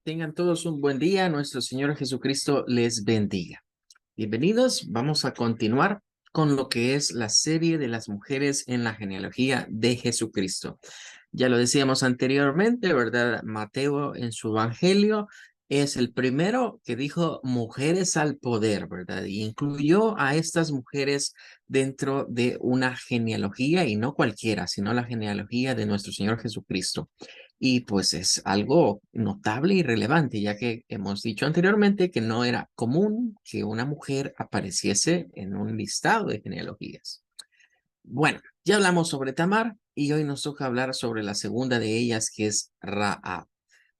Tengan todos un buen día. Nuestro Señor Jesucristo les bendiga. Bienvenidos. Vamos a continuar con lo que es la serie de las mujeres en la genealogía de Jesucristo. Ya lo decíamos anteriormente, ¿verdad? Mateo en su evangelio es el primero que dijo mujeres al poder, ¿verdad? Y incluyó a estas mujeres dentro de una genealogía y no cualquiera, sino la genealogía de nuestro Señor Jesucristo. Y pues es algo notable y relevante, ya que hemos dicho anteriormente que no era común que una mujer apareciese en un listado de genealogías. Bueno, ya hablamos sobre Tamar y hoy nos toca hablar sobre la segunda de ellas, que es Raab.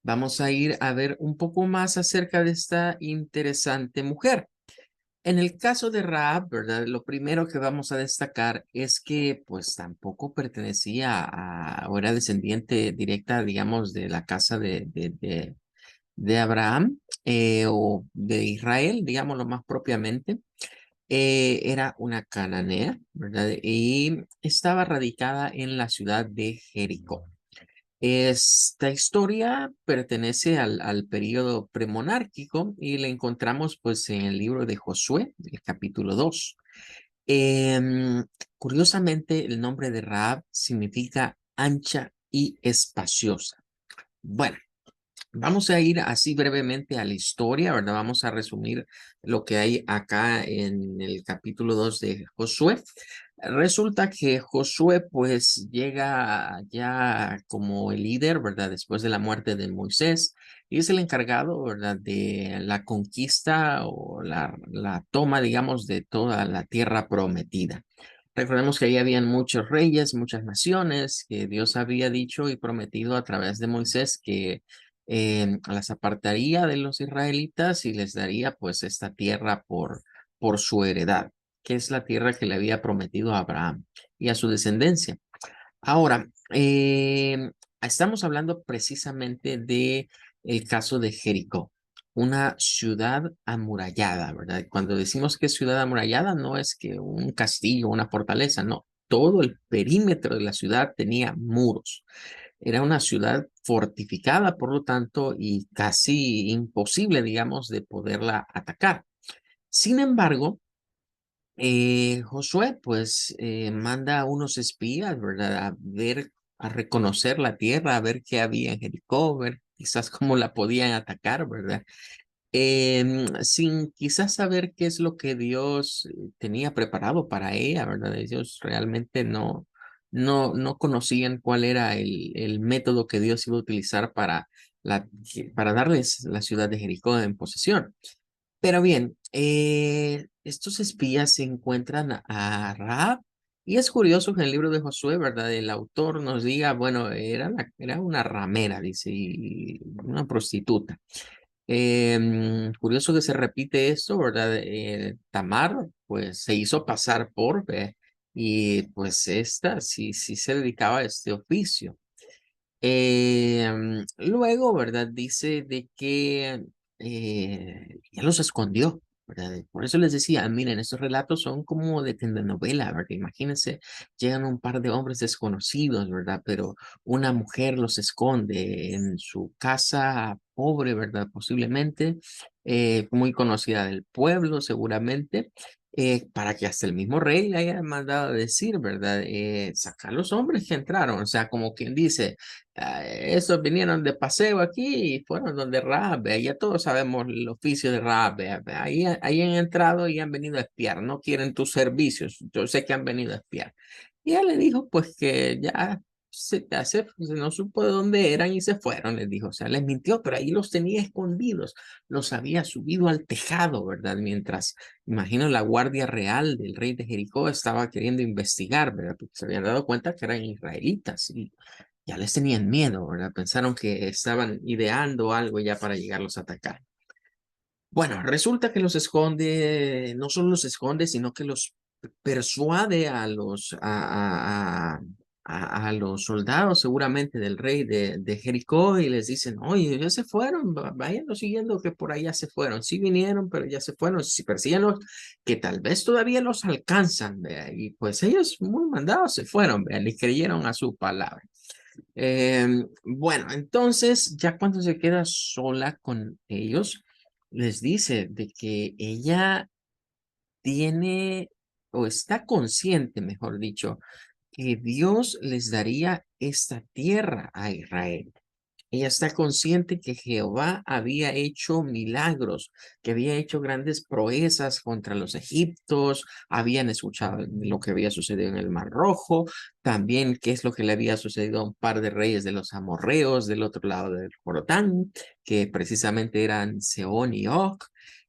Vamos a ir a ver un poco más acerca de esta interesante mujer. En el caso de Raab, ¿verdad? Lo primero que vamos a destacar es que pues tampoco pertenecía o era descendiente directa, digamos, de la casa de Abraham o de Israel, digámoslo más propiamente. Era una cananea, ¿verdad? Y estaba radicada en la ciudad de Jericó. Esta historia pertenece al periodo premonárquico y la encontramos pues en el libro de Josué, el capítulo 2. Em, Curiosamente, el nombre de Raab significa ancha y espaciosa. Bueno, vamos a ir así brevemente a la historia, ¿verdad? Vamos a resumir lo que hay acá en el capítulo 2 de Josué. Resulta que Josué pues llega ya como el líder, ¿verdad? Después de la muerte de Moisés y es el encargado, ¿verdad? De la conquista o la toma, digamos, de toda la tierra prometida. Recordemos que ahí habían muchos reyes, muchas naciones, que Dios había dicho y prometido a través de Moisés que las apartaría de los israelitas y les daría pues esta tierra por su heredad, que es la tierra que le había prometido a Abraham y a su descendencia. Ahora, estamos hablando precisamente de el caso de Jericó, una ciudad amurallada, ¿verdad? Cuando decimos que es ciudad amurallada, no es que un castillo, una fortaleza, no. Todo el perímetro de la ciudad tenía muros. Era una ciudad fortificada, por lo tanto, y casi imposible, digamos, de poderla atacar. Sin embargo, Josué, pues, manda a unos espías, ¿verdad? A ver, a reconocer la tierra, a ver qué había en Jericó, ver quizás cómo la podían atacar, ¿verdad? Sin quizás saber qué es lo que Dios tenía preparado para ella, ¿verdad? Ellos realmente no conocían cuál era el método que Dios iba a utilizar para darles la ciudad de Jericó en posesión. Pero bien, estos espías se encuentran a Rahab y es curioso que en el libro de Josué, ¿verdad? El autor nos diga, bueno, era una ramera, dice, y una prostituta. Curioso que se repite esto, ¿verdad? Tamar, pues se hizo pasar por, ¿ve? Y pues esta sí se dedicaba a este oficio. Luego, ¿verdad? Dice de que ya los escondió, ¿verdad? Por eso les decía, miren, estos relatos son como de telenovela, ¿verdad? Imagínense, llegan un par de hombres desconocidos, ¿verdad? Pero una mujer los esconde en su casa pobre, ¿verdad? Posiblemente, muy conocida del pueblo, seguramente. Para que hasta el mismo rey le haya mandado a decir, ¿verdad? Sacar los hombres que entraron, o sea, como quien dice, esos vinieron de paseo aquí y fueron donde Raab, vea, ya todos sabemos el oficio de Raab, vea, ahí han entrado y han venido a espiar, no quieren tus servicios, yo sé que han venido a espiar. Y él le dijo pues que se no supo de dónde eran y se fueron, les dijo, o sea, les mintió, pero ahí los tenía escondidos, los había subido al tejado, ¿verdad? Mientras, imagino, la guardia real del rey de Jericó estaba queriendo investigar, ¿verdad? Porque se habían dado cuenta que eran israelitas y ya les tenían miedo, ¿verdad? Pensaron que estaban ideando algo ya para llegarlos a atacar. Bueno, resulta que los esconde, no solo los esconde, sino que los persuade a los soldados seguramente del rey de Jericó y les dicen, oye, ya se fueron, vayan siguiendo que por allá se fueron. Sí vinieron, pero ya se fueron. Si persíguenlos, que tal vez todavía los alcanzan, vea. Y pues ellos muy mandados se fueron, vea, le creyeron a su palabra. Bueno, entonces ya cuando se queda sola con ellos, les dice de que ella tiene o está consciente, mejor dicho, que Dios les daría esta tierra a Israel. Ella está consciente que Jehová había hecho milagros, que había hecho grandes proezas contra los egipcios, habían escuchado lo que había sucedido en el Mar Rojo, también qué es lo que le había sucedido a un par de reyes de los amorreos del otro lado del Jordán, que precisamente eran Sehón y Og,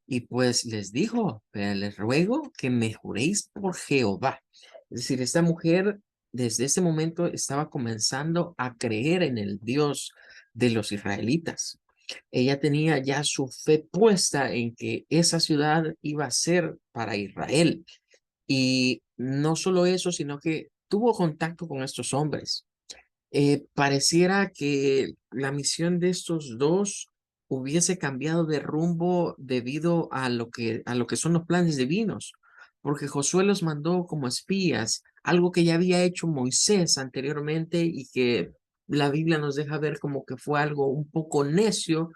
y pues les dijo, les ruego que me juréis por Jehová. Es decir, esta mujer desde ese momento estaba comenzando a creer en el Dios de los israelitas. Ella tenía ya su fe puesta en que esa ciudad iba a ser para Israel. Y no solo eso, sino que tuvo contacto con estos hombres. Pareciera que la misión de estos dos hubiese cambiado de rumbo debido a lo que son los planes divinos, porque Josué los mandó como espías, algo que ya había hecho Moisés anteriormente y que la Biblia nos deja ver como que fue algo un poco necio,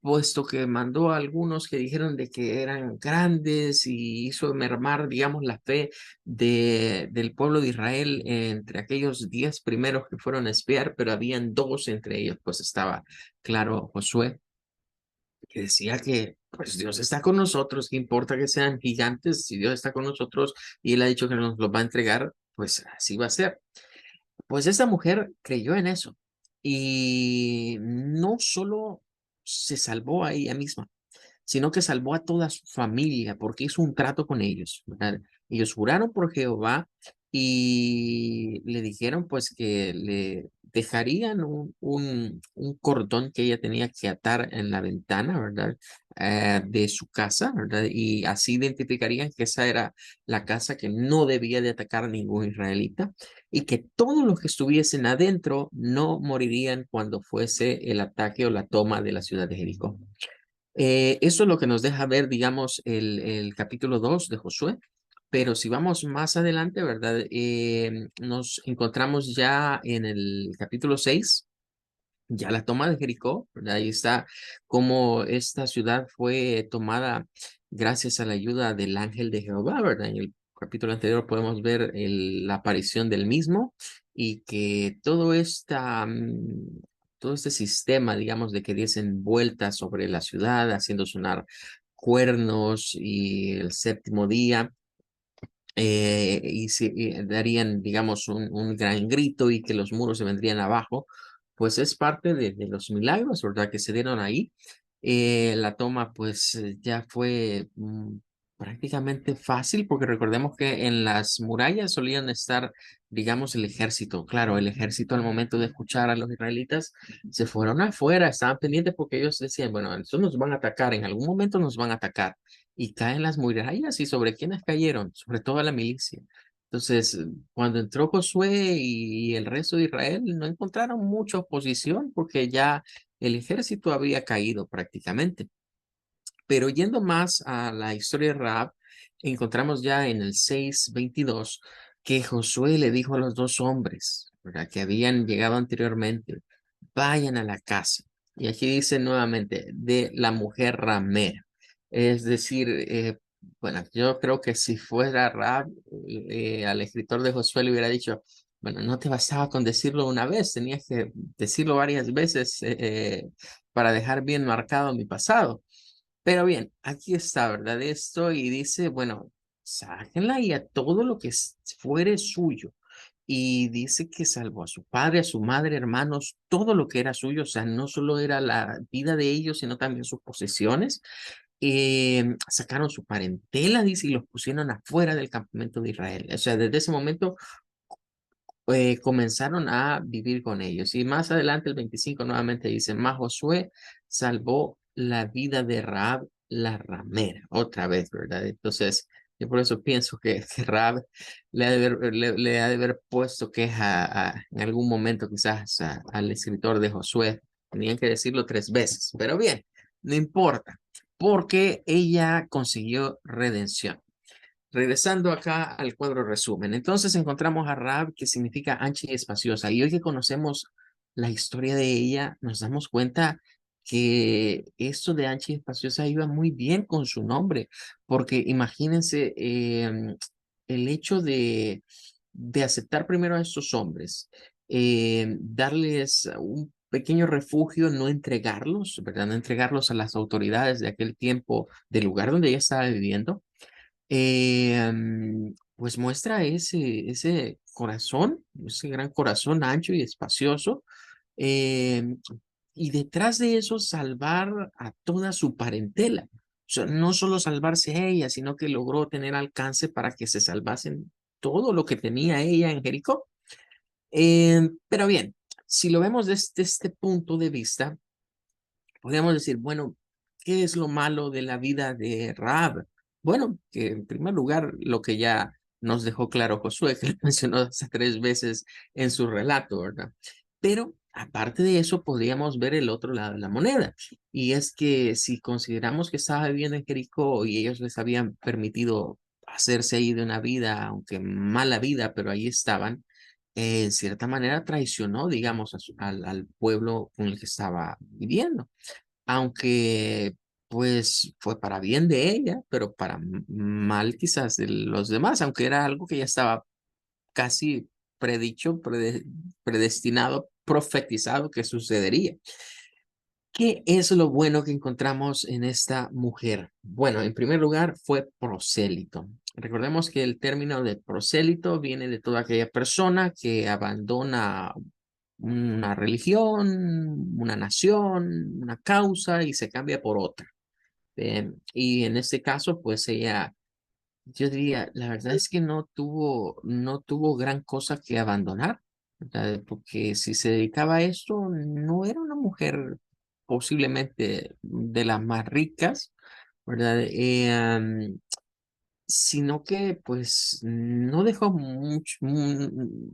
puesto que mandó a algunos que dijeron de que eran grandes y hizo mermar, digamos, la fe del pueblo de Israel entre aquellos 10 primeros que fueron a espiar, pero habían dos entre ellos, pues estaba, claro, Josué, que decía que pues Dios está con nosotros, qué importa que sean gigantes, si Dios está con nosotros y Él ha dicho que nos los va a entregar, pues así va a ser. Pues esta mujer creyó en eso y no solo se salvó a ella misma, sino que salvó a toda su familia porque hizo un trato con ellos, ¿verdad? Ellos juraron por Jehová y le dijeron pues que le dejarían un cordón que ella tenía que atar en la ventana, ¿verdad? De su casa, ¿verdad? Y así identificarían que esa era la casa que no debía de atacar a ningún israelita y que todos los que estuviesen adentro no morirían cuando fuese el ataque o la toma de la ciudad de Jericó. Eso es lo que nos deja ver, digamos, el capítulo 2 de Josué. Pero si vamos más adelante, ¿verdad? Nos encontramos ya en el capítulo 6 ya la toma de Jericó, ¿verdad? Ahí está cómo esta ciudad fue tomada gracias a la ayuda del ángel de Jehová, ¿verdad? En el capítulo anterior podemos ver la aparición del mismo y que todo este sistema, digamos, de que diesen vueltas sobre la ciudad, haciendo sonar cuernos y el séptimo día y darían, digamos, un gran grito y que los muros se vendrían abajo, pues es parte de los milagros, ¿verdad? Que se dieron ahí. La toma, pues ya fue prácticamente fácil, porque recordemos que en las murallas solían estar, digamos, el ejército. Claro, el ejército al momento de escuchar a los israelitas se fueron afuera, estaban pendientes porque ellos decían, bueno, estos nos van a atacar, en algún momento nos van a atacar y caen las murallas y sobre quiénes cayeron, sobre toda la milicia. Entonces, cuando entró Josué y el resto de Israel, no encontraron mucha oposición porque ya el ejército había caído prácticamente. Pero yendo más a la historia de Rahab, encontramos ya en el 6:22 que Josué le dijo a los dos hombres, ¿verdad? Que habían llegado anteriormente, vayan a la casa. Y aquí dice nuevamente, de la mujer ramera. Es decir, bueno, yo creo que si fuera Rahab, al escritor de Josué le hubiera dicho, bueno, no te bastaba con decirlo una vez, tenías que decirlo varias veces para dejar bien marcado mi pasado. Pero bien, aquí está, ¿verdad? Esto y dice, bueno, sáquenla y a todo lo que fuere suyo. Y dice que salvó a su padre, a su madre, hermanos, todo lo que era suyo, o sea, no solo era la vida de ellos, sino también sus posesiones. Sacaron su parentela, dice, y los pusieron afuera del campamento de Israel. O sea, desde ese momento comenzaron a vivir con ellos. Y más adelante, el 25 nuevamente dice, más Josué salvó la vida de Rahab la ramera, otra vez, ¿verdad? Entonces, yo por eso pienso que Rahab le ha de haber puesto queja en algún momento quizás al escritor de Josué. Tenían que decirlo 3 veces, pero bien, no importa, porque ella consiguió redención. Regresando acá al cuadro resumen, entonces encontramos a Rahab, que significa ancha y espaciosa. Y hoy que conocemos la historia de ella, nos damos cuenta que esto de ancha y espaciosa iba muy bien con su nombre, porque imagínense el hecho de aceptar primero a estos hombres, darles un pequeño refugio, no entregarlos, ¿verdad? No entregarlos a las autoridades de aquel tiempo, del lugar donde ella estaba viviendo, pues muestra ese corazón, ese gran corazón ancho y espacioso, em, y detrás de eso salvar a toda su parentela. O sea, no solo salvarse a ella, sino que logró tener alcance para que se salvasen todo lo que tenía ella en Jericó. Pero bien, si lo vemos desde este punto de vista, podríamos decir, bueno, ¿qué es lo malo de la vida de Rahab? Bueno, que en primer lugar, lo que ya nos dejó claro Josué, que lo mencionó hasta 3 veces en su relato, ¿verdad? Pero aparte de eso, podríamos ver el otro lado de la moneda. Y es que si consideramos que estaba viviendo en Jericó y ellos les habían permitido hacerse ahí de una vida, aunque mala vida, pero ahí estaban, en cierta manera traicionó, digamos, al pueblo con el que estaba viviendo, aunque pues fue para bien de ella, pero para mal quizás de los demás, aunque era algo que ya estaba casi predicho, predestinado, profetizado que sucedería. ¿Qué es lo bueno que encontramos en esta mujer? Bueno, en primer lugar fue prosélito. Recordemos que el término de prosélito viene de toda aquella persona que abandona una religión, una nación, una causa y se cambia por otra. Y en este caso, pues ella, yo diría, la verdad es que no tuvo gran cosa que abandonar, ¿verdad? Porque si se dedicaba a esto, no era una mujer posiblemente de las más ricas, ¿verdad? Sino que pues no dejó mucho,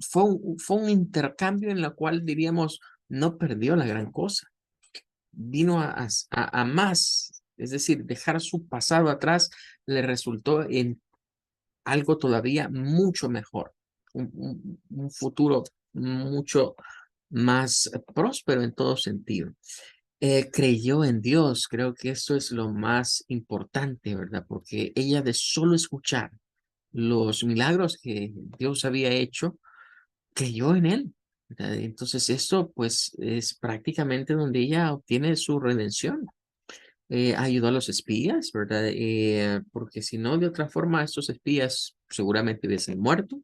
fue un intercambio en el cual diríamos, no perdió la gran cosa, vino a más, es decir, dejar su pasado atrás le resultó en algo todavía mucho mejor, un futuro mucho más próspero en todo sentido. Creyó en Dios, creo que eso es lo más importante, ¿verdad? Porque ella de solo escuchar los milagros que Dios había hecho, creyó en Él, ¿verdad? Entonces esto pues es prácticamente donde ella obtiene su redención. Ayudó a los espías, ¿verdad? Porque si no, de otra forma, estos espías seguramente hubiesen muerto.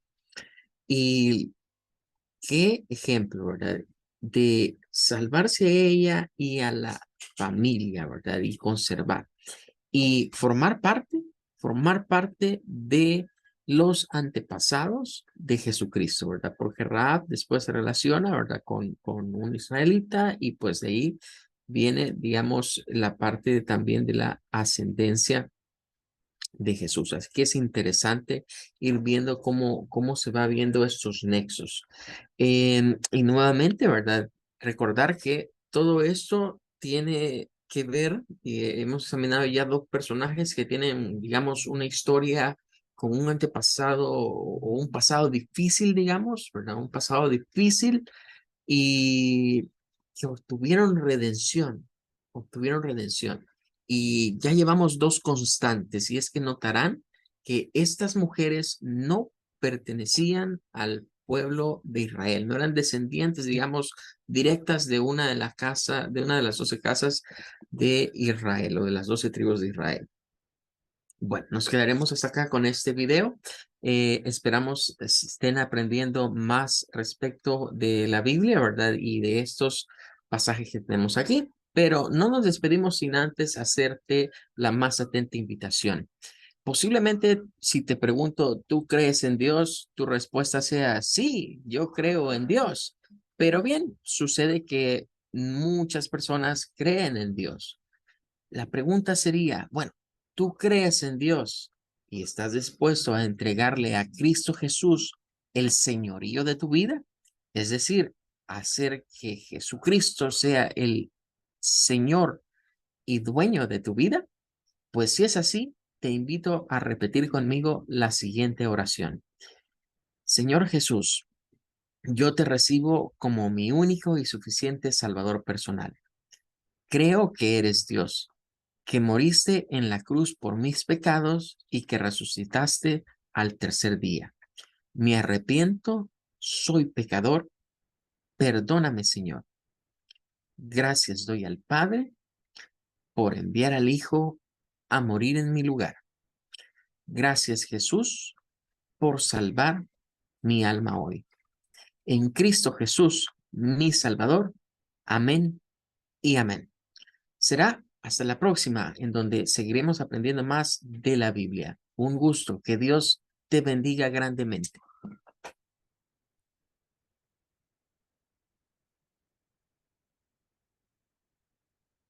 Y qué ejemplo, ¿verdad? De salvarse a ella y a la familia, ¿verdad? Y conservar. Y formar parte de los antepasados de Jesucristo, ¿verdad? Porque Rahab después se relaciona, ¿verdad? Con un israelita y pues de ahí viene, digamos, la parte también de la ascendencia de Jesús. Así que es interesante ir viendo cómo se va viendo estos nexos. Y nuevamente, ¿verdad? Recordar que todo esto tiene que ver, y hemos examinado ya dos personajes que tienen, digamos, una historia con un antepasado o un pasado difícil, digamos, ¿verdad? Un pasado difícil y que obtuvieron redención. Y ya llevamos dos constantes, y es que notarán que estas mujeres no pertenecían al pueblo de Israel, no eran descendientes, digamos, directas de una de de una de las 12 casas de Israel o de las 12 tribus de Israel. Bueno, nos quedaremos hasta acá con este video. Esperamos estén aprendiendo más respecto de la Biblia, ¿verdad? Y de estos pasajes que tenemos aquí. Pero no nos despedimos sin antes hacerte la más atenta invitación. Posiblemente si te pregunto, ¿tú crees en Dios? Tu respuesta sea, sí, yo creo en Dios. Pero bien, sucede que muchas personas creen en Dios. La pregunta sería, bueno, ¿tú crees en Dios y estás dispuesto a entregarle a Cristo Jesús el señorío de tu vida? Es decir, hacer que Jesucristo sea el Señor y dueño de tu vida. Pues si es así, te invito a repetir conmigo la siguiente oración. Señor Jesús, Yo te recibo como mi único y suficiente Salvador personal. Creo que eres Dios, que moriste en la cruz por mis pecados y que resucitaste al tercer día. Me arrepiento, soy pecador, perdóname, Señor. Gracias doy al Padre por enviar al Hijo a morir en mi lugar. Gracias, Jesús, por salvar mi alma hoy. En Cristo Jesús, mi Salvador. Amén y amén. Será hasta la próxima, en donde seguiremos aprendiendo más de la Biblia. Un gusto. Que Dios te bendiga grandemente.